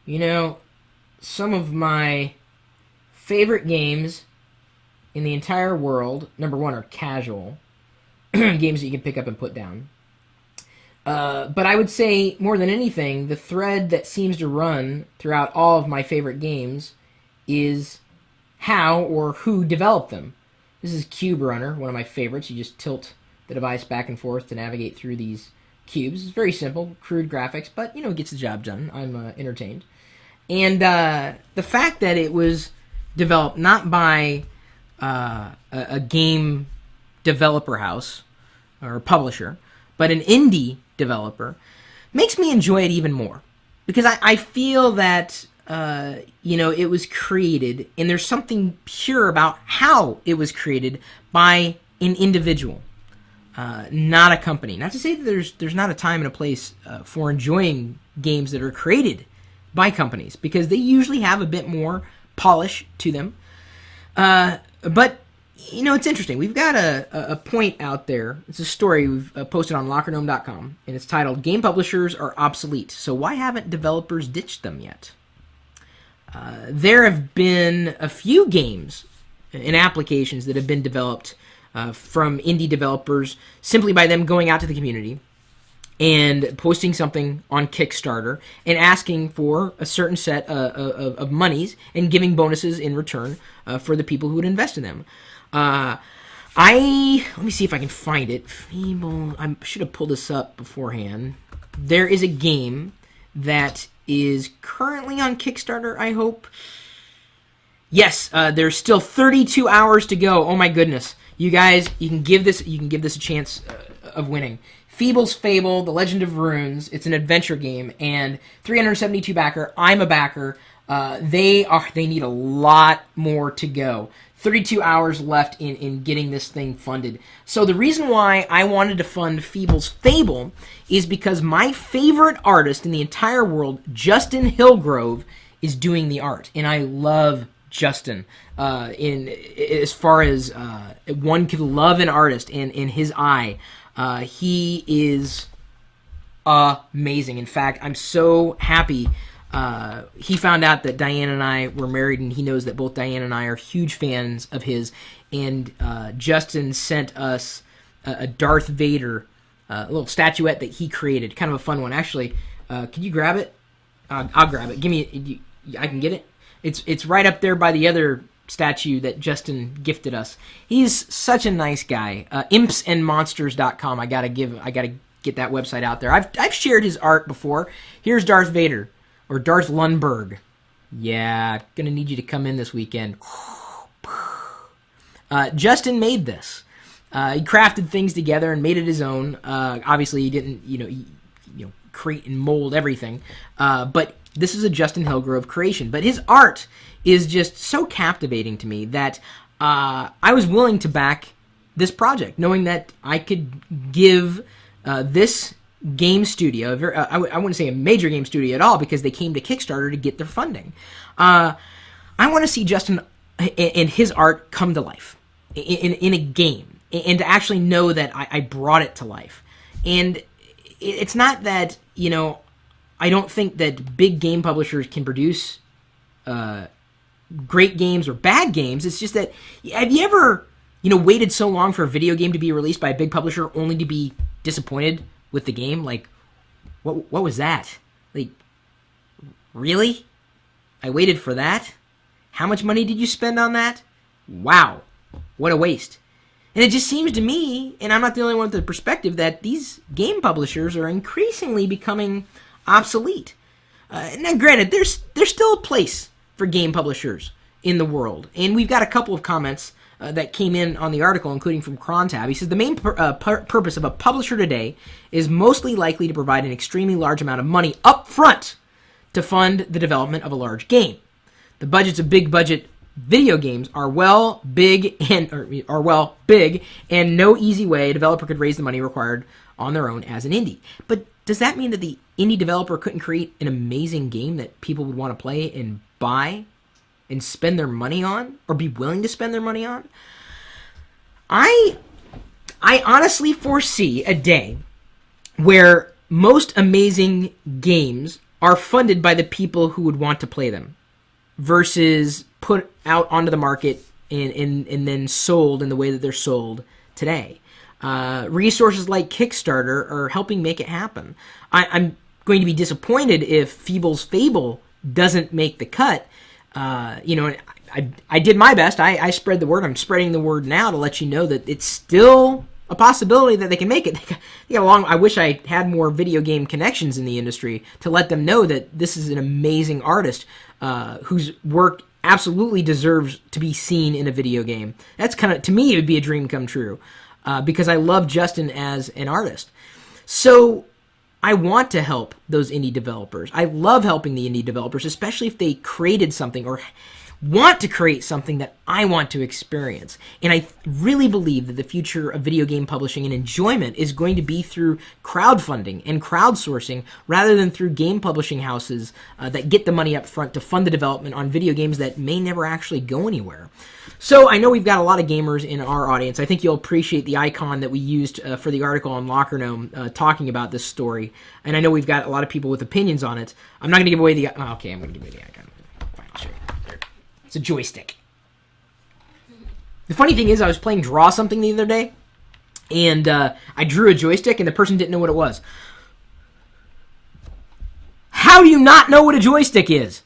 You know, some of my favorite games in the entire world, number one, are casual games that you can pick up and put down. But I would say, more than anything, the thread that seems to run throughout all of my favorite games is how or who developed them. This is Cube Runner, one of my favorites. You just tilt the device back and forth to navigate through these cubes. It's very simple, crude graphics, but, it gets the job done. I'm entertained. And the fact that it was developed not by a game developer house or publisher, but an indie developer, makes me enjoy it even more. Because I feel that, it was created, and there's something pure about how it was created by an individual, not a company. Not to say that there's not a time and a place for enjoying games that are created by companies, because they usually have a bit more polish to them. But it's interesting. We've got a point out there. It's a story we've posted on LockerGnome.com, and it's titled, "Game Publishers Are Obsolete, So Why Haven't Developers Ditched Them Yet?" There have been a few games and applications that have been developed from indie developers simply by them going out to the community and posting something on Kickstarter and asking for a certain set of monies and giving bonuses in return for the people who would invest in them. Let me see if I can find it. I should have pulled this up beforehand. There is a game that is currently on Kickstarter, I hope. Yes, there's still 32 hours to go. Oh my goodness. You guys, you can give this a chance of winning. Feeble's Fable, The Legend of Runes. It's an adventure game, and 372 backer. I'm a backer. They need a lot more to go. 32 hours left in getting this thing funded. So the reason why I wanted to fund Feeble's Fable is because my favorite artist in the entire world, Justin Hillgrove, is doing the art, and I love Justin. As far as one could love an artist in his eye. He is amazing. In fact, I'm so happy he found out that Diane and I were married, and he knows that both Diane and I are huge fans of his. And Justin sent us a Darth Vader, a little statuette that he created. Kind of a fun one. Actually, can you grab it? I'll grab it. I can get it. It's right up there by the other statue that Justin gifted us. He's such a nice guy. Impsandmonsters.com. I gotta get that website out there. I've shared his art before. Here's Darth Vader, or Darth Lundberg. Yeah, gonna need you to come in this weekend. Justin made this. He crafted things together and made it his own. Obviously, he didn't, create and mold everything. But this is a Justin Hillgrove creation. But his art is just so captivating to me that I was willing to back this project, knowing that I could give this game studio, I wouldn't say a major game studio at all, because they came to Kickstarter to get their funding. I want to see Justin and his art come to life in a game, and to actually know that I brought it to life. And it's not that, I don't think that big game publishers can produce great games or bad games. It's just that, have you ever, waited so long for a video game to be released by a big publisher only to be disappointed with the game? Like, what was that? Like, really? I waited for that? How much money did you spend on that? Wow, what a waste. And it just seems to me, and I'm not the only one with the perspective, that these game publishers are increasingly becoming obsolete. Now, granted, there's still a place for game publishers in the world, and we've got a couple of comments that came in on the article, including from Crontab. He says, the main purpose of a publisher today is mostly likely to provide an extremely large amount of money up front to fund the development of a large game. The budgets of big budget video games are big, and no easy way a developer could raise the money required on their own as an indie. But does that mean that the indie developer couldn't create an amazing game that people would want to play and buy and spend their money on, or be willing to spend their money on? I honestly foresee a day where most amazing games are funded by the people who would want to play them versus put out onto the market and then sold in the way that they're sold today. Resources like Kickstarter are helping make it happen. I'm going to be disappointed if Feeble's Fable doesn't make the cut. I did my best. I spread the word. I'm spreading the word now to let you know that it's still a possibility that they can make it. They got I wish I had more video game connections in the industry to let them know that this is an amazing artist whose work absolutely deserves to be seen in a video game. That's kind of, to me, it would be a dream come true because I love Justin as an artist. So I want to help those indie developers. I love helping the indie developers, especially if they created something or want to create something that I want to experience. And I really believe that the future of video game publishing and enjoyment is going to be through crowdfunding and crowdsourcing rather than through game publishing houses that get the money up front to fund the development on video games that may never actually go anywhere. So I know we've got a lot of gamers in our audience. I think you'll appreciate the icon that we used for the article on Locker Gnome talking about this story. And I know we've got a lot of people with opinions on it. I'm not going to give away the... okay, I'm going to give away the icon. Fine, I'll show you. There. It's a joystick. The funny thing is I was playing Draw Something the other day, and I drew a joystick, and the person didn't know what it was. How do you not know what a joystick is?